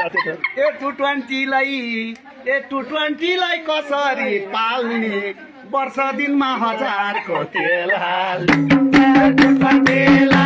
A220 लाई कसरी पाल्ने वर्ष दिनमा 1000 को तेल हाल्ने A220